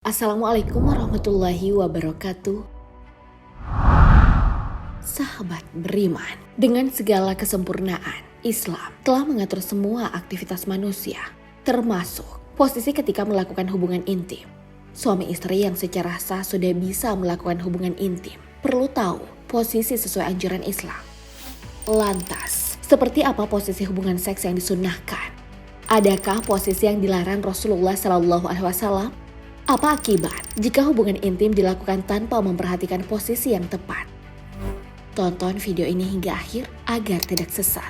Assalamualaikum warahmatullahi wabarakatuh. Sahabat beriman, dengan segala kesempurnaan, Islam telah mengatur semua aktivitas manusia, termasuk posisi ketika melakukan hubungan intim. Suami istri yang secara sah sudah bisa melakukan hubungan intim perlu tahu posisi sesuai anjuran Islam. Lantas, seperti apa posisi hubungan seks yang disunnahkan? Adakah posisi yang dilarang Rasulullah SAW? Apa akibat jika hubungan intim dilakukan tanpa memperhatikan posisi yang tepat? Tonton video ini hingga akhir agar tidak sesat.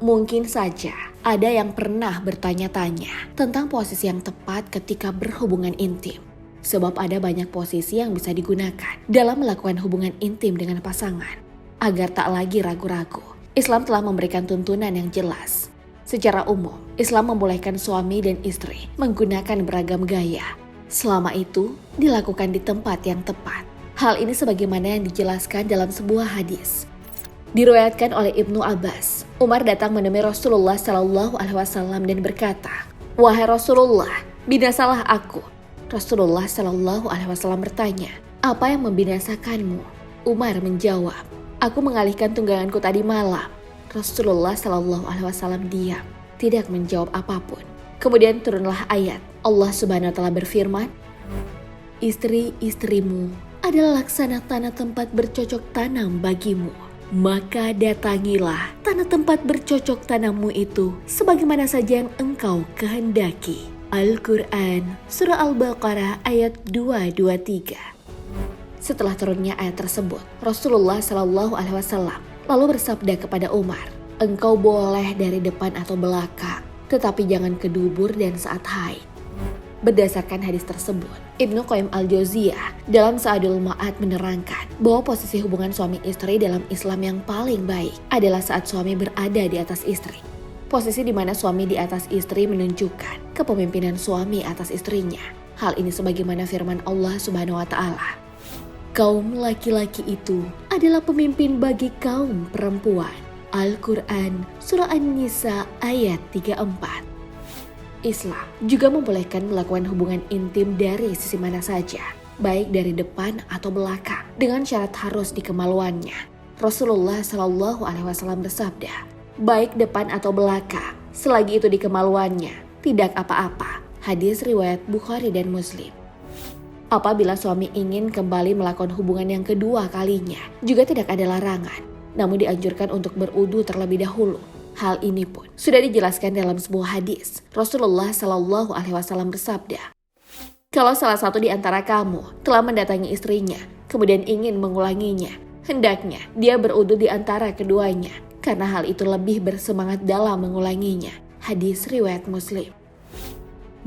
Mungkin saja ada yang pernah bertanya-tanya tentang posisi yang tepat ketika berhubungan intim. Sebab ada banyak posisi yang bisa digunakan dalam melakukan hubungan intim dengan pasangan. Agar tak lagi ragu-ragu, Islam telah memberikan tuntunan yang jelas. Secara umum, Islam membolehkan suami dan istri menggunakan beragam gaya. Selama itu dilakukan di tempat yang tepat. Hal ini sebagaimana yang dijelaskan dalam sebuah hadis. Diriwayatkan oleh Ibnu Abbas, Umar datang menemui Rasulullah SAW dan berkata, "Wahai Rasulullah, binasalah aku." Rasulullah SAW bertanya, "Apa yang membinasakanmu?" Umar menjawab, "Aku mengalihkan tungganganku tadi malam." Rasulullah SAW diam, tidak menjawab apapun. Kemudian turunlah ayat. Allah Subhanahu wa Ta'ala berfirman, "Istri-istrimu adalah laksana tanah tempat bercocok tanam bagimu. Maka datangilah tanah tempat bercocok tanammu itu sebagaimana saja yang engkau kehendaki." Al-Quran, Surah Al-Baqarah ayat 223. Setelah turunnya ayat tersebut, Rasulullah SAW lalu bersabda kepada Umar, "Engkau boleh dari depan atau belakang, tetapi jangan ke dubur dan saat haid." Berdasarkan hadis tersebut, Ibnu Qayyim al-Jauziyah dalam Zadul Ma'ad menerangkan bahwa posisi hubungan suami istri dalam Islam yang paling baik adalah saat suami berada di atas istri. Posisi di mana suami di atas istri menunjukkan kepemimpinan suami atas istrinya. Hal ini sebagaimana firman Allah Subhanahu wa Ta'ala, "Kaum laki-laki itu adalah pemimpin bagi kaum perempuan." Al-Quran, Surah An-Nisa ayat 34. Islam juga membolehkan melakukan hubungan intim dari sisi mana saja, baik dari depan atau belakang, dengan syarat harus di kemaluannya. Rasulullah SAW bersabda, "Baik depan atau belakang, selagi itu di kemaluannya, tidak apa-apa." Hadis riwayat Bukhari dan Muslim. Apabila suami ingin kembali melakukan hubungan yang kedua kalinya, juga tidak ada larangan, namun dianjurkan untuk berudu terlebih dahulu. Hal ini pun sudah dijelaskan dalam sebuah hadis. Rasulullah SAW bersabda, "Kalau salah satu di antara kamu telah mendatangi istrinya, kemudian ingin mengulanginya, hendaknya dia berudu di antara keduanya, karena hal itu lebih bersemangat dalam mengulanginya." Hadis riwayat Muslim.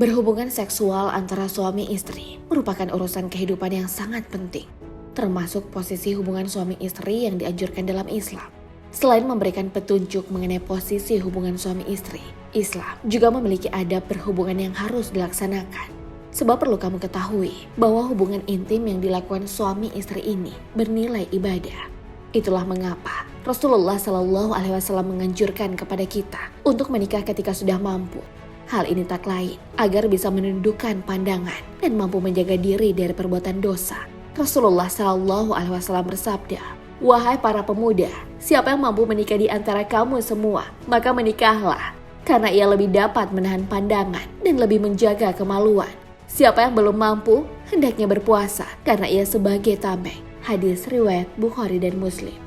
Berhubungan seksual antara suami istri merupakan urusan kehidupan yang sangat penting, termasuk posisi hubungan suami istri yang dianjurkan dalam Islam. Selain memberikan petunjuk mengenai posisi hubungan suami istri, Islam juga memiliki adab berhubungan yang harus dilaksanakan. Sebab perlu kamu ketahui bahwa hubungan intim yang dilakukan suami istri ini bernilai ibadah. Itulah mengapa Rasulullah SAW menganjurkan kepada kita untuk menikah ketika sudah mampu. Hal ini tak lain agar bisa menundukkan pandangan dan mampu menjaga diri dari perbuatan dosa. Rasulullah SAW bersabda, "Wahai para pemuda, siapa yang mampu menikah di antara kamu semua, maka menikahlah, karena ia lebih dapat menahan pandangan dan lebih menjaga kemaluan. Siapa yang belum mampu, hendaknya berpuasa, karena ia sebagai tameng." Hadis riwayat Bukhari dan Muslim.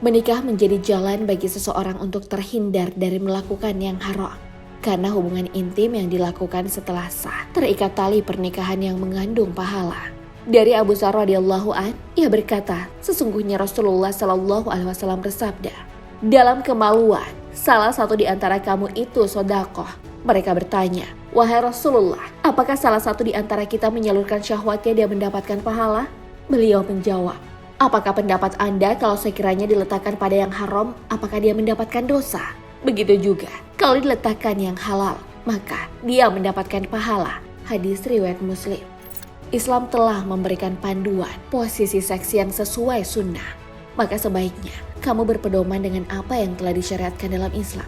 Menikah menjadi jalan bagi seseorang untuk terhindar dari melakukan yang haram. Karena hubungan intim yang dilakukan setelah sah terikat tali pernikahan yang mengandung pahala. Dari Abu Dzar radhiyallahu an, ia berkata, sesungguhnya Rasulullah SAW bersabda, "Dalam kemaluan, salah satu di antara kamu itu sedekah." Mereka bertanya, "Wahai Rasulullah, apakah salah satu di antara kita menyalurkan syahwatnya dia mendapatkan pahala?" Beliau menjawab, "Apakah pendapat Anda kalau sekiranya diletakkan pada yang haram, apakah dia mendapatkan dosa? Begitu juga, kalau diletakkan yang halal, maka dia mendapatkan pahala." Hadis riwayat Muslim. Islam telah memberikan panduan posisi seks yang sesuai sunnah. Maka sebaiknya kamu berpedoman dengan apa yang telah disyariatkan dalam Islam.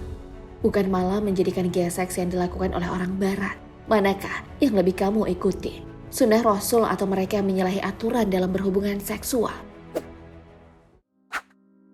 bukan malah menjadikan gaya seks yang dilakukan oleh orang barat. Manakah yang lebih kamu ikuti? Sunnah Rasul atau mereka yang menyalahi aturan dalam berhubungan seksual?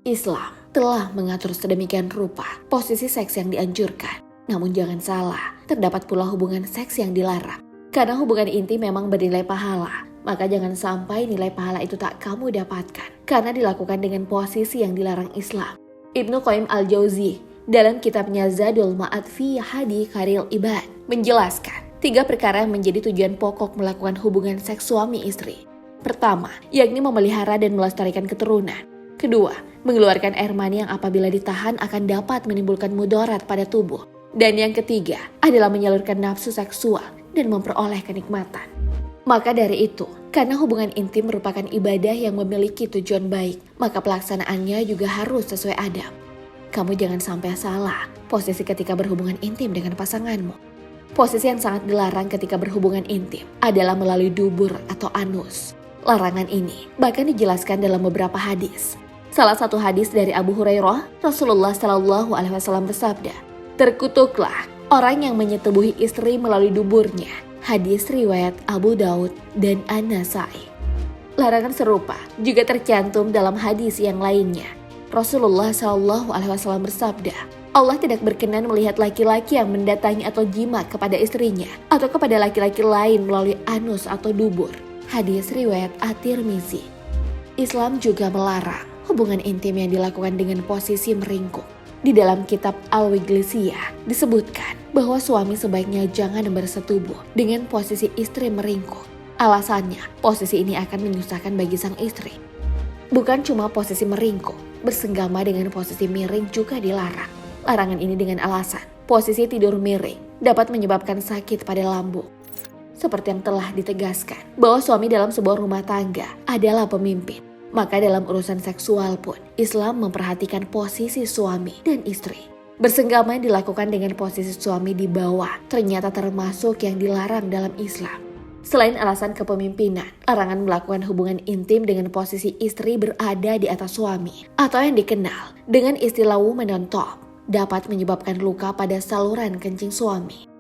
Islam telah mengatur sedemikian rupa posisi seks yang dianjurkan. Namun jangan salah, terdapat pula hubungan seks yang dilarang. Karena hubungan intim memang bernilai pahala, maka jangan sampai nilai pahala itu tak kamu dapatkan karena dilakukan dengan posisi yang dilarang Islam. Ibnu Qayyim al-Jauzi dalam kitabnya Zadul Ma'ad fi Hadi Khairil Ibad menjelaskan 3 perkara yang menjadi tujuan pokok melakukan hubungan seks suami istri. Pertama, yakni memelihara dan melestarikan keturunan. Kedua, mengeluarkan air mani yang apabila ditahan akan dapat menimbulkan mudarat pada tubuh. Dan yang ketiga adalah menyalurkan nafsu seksual dan memperoleh kenikmatan. Maka dari itu, karena hubungan intim merupakan ibadah yang memiliki tujuan baik, maka pelaksanaannya juga harus sesuai adab. Kamu jangan sampai salah posisi ketika berhubungan intim dengan pasanganmu. Posisi yang sangat dilarang ketika berhubungan intim adalah melalui dubur atau anus. Larangan ini bahkan dijelaskan dalam beberapa hadis. Salah satu hadis dari Abu Hurairah, Rasulullah Shallallahu Alaihi Wasallam bersabda, "Terkutuklah orang yang menyetubuhi istri melalui duburnya." Hadis riwayat Abu Daud dan An-Nasai. Larangan serupa juga tercantum dalam hadis yang lainnya. Rasulullah Shallallahu Alaihi Wasallam bersabda, Allah tidak berkenan melihat laki-laki yang mendatangi atau jima kepada istrinya atau kepada laki-laki lain melalui anus atau dubur. Hadis riwayat At-Tirmizi. Islam juga melarang hubungan intim yang dilakukan dengan posisi meringkuk. Di dalam kitab Al-Wiglisiyah disebutkan bahwa suami sebaiknya jangan bersetubuh dengan posisi istri meringkuk. Alasannya, posisi ini akan menyusahkan bagi sang istri. Bukan cuma posisi meringkuk, bersenggama dengan posisi miring juga dilarang. Larangan ini dengan alasan, posisi tidur miring dapat menyebabkan sakit pada lambung. Seperti yang telah ditegaskan, bahwa suami dalam sebuah rumah tangga adalah pemimpin. Maka dalam urusan seksual pun, Islam memperhatikan posisi suami dan istri. Bersenggama yang dilakukan dengan posisi suami di bawah ternyata termasuk yang dilarang dalam Islam. Selain alasan kepemimpinan, larangan melakukan hubungan intim dengan posisi istri berada di atas suami, atau yang dikenal dengan istilah woman on top, dapat menyebabkan luka pada saluran kencing suami.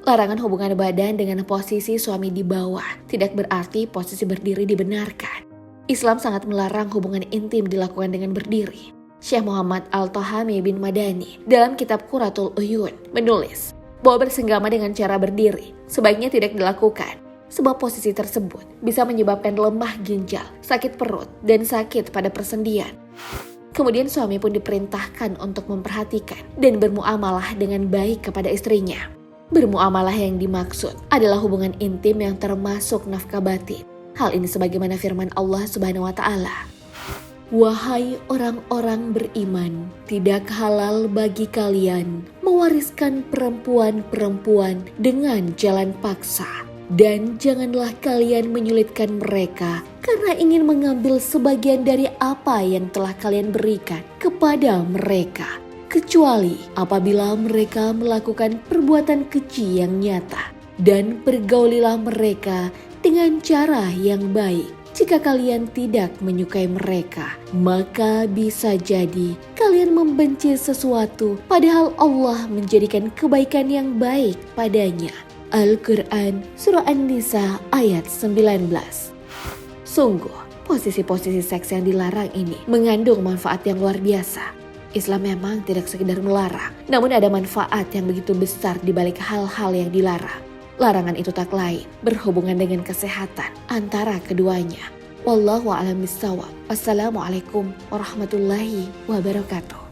Larangan hubungan badan dengan posisi suami di bawah tidak berarti posisi berdiri dibenarkan. Islam sangat melarang hubungan intim dilakukan dengan berdiri. Syekh Muhammad Al-Tahami bin Madani dalam kitab Qurratul Uyun menulis bahwa bersenggama dengan cara berdiri sebaiknya tidak dilakukan, sebab posisi tersebut bisa menyebabkan lemah ginjal, sakit perut, dan sakit pada persendian. Kemudian suami pun diperintahkan untuk memperhatikan dan bermuamalah dengan baik kepada istrinya. Bermuamalah yang dimaksud adalah hubungan intim yang termasuk nafkah batin. Hal ini sebagaimana firman Allah Subhanahu wa Ta'ala, "Wahai orang-orang beriman, tidak halal bagi kalian mewariskan perempuan-perempuan dengan jalan paksa, dan janganlah kalian menyulitkan mereka karena ingin mengambil sebagian dari apa yang telah kalian berikan kepada mereka, kecuali apabila mereka melakukan perbuatan keji yang nyata, dan pergaulilah mereka dengan cara yang baik. Jika kalian tidak menyukai mereka, maka bisa jadi kalian membenci sesuatu padahal Allah menjadikan kebaikan yang baik padanya." Al-Quran Surah An-Nisa ayat 19. Sungguh, posisi-posisi seks yang dilarang ini mengandung manfaat yang luar biasa. Islam memang tidak sekedar melarang, namun ada manfaat yang begitu besar di balik hal-hal yang dilarang. Larangan itu tak lain berhubungan dengan kesehatan antara keduanya. Wallahu a'lam bishawab. Wassalamualaikum warahmatullahi wabarakatuh.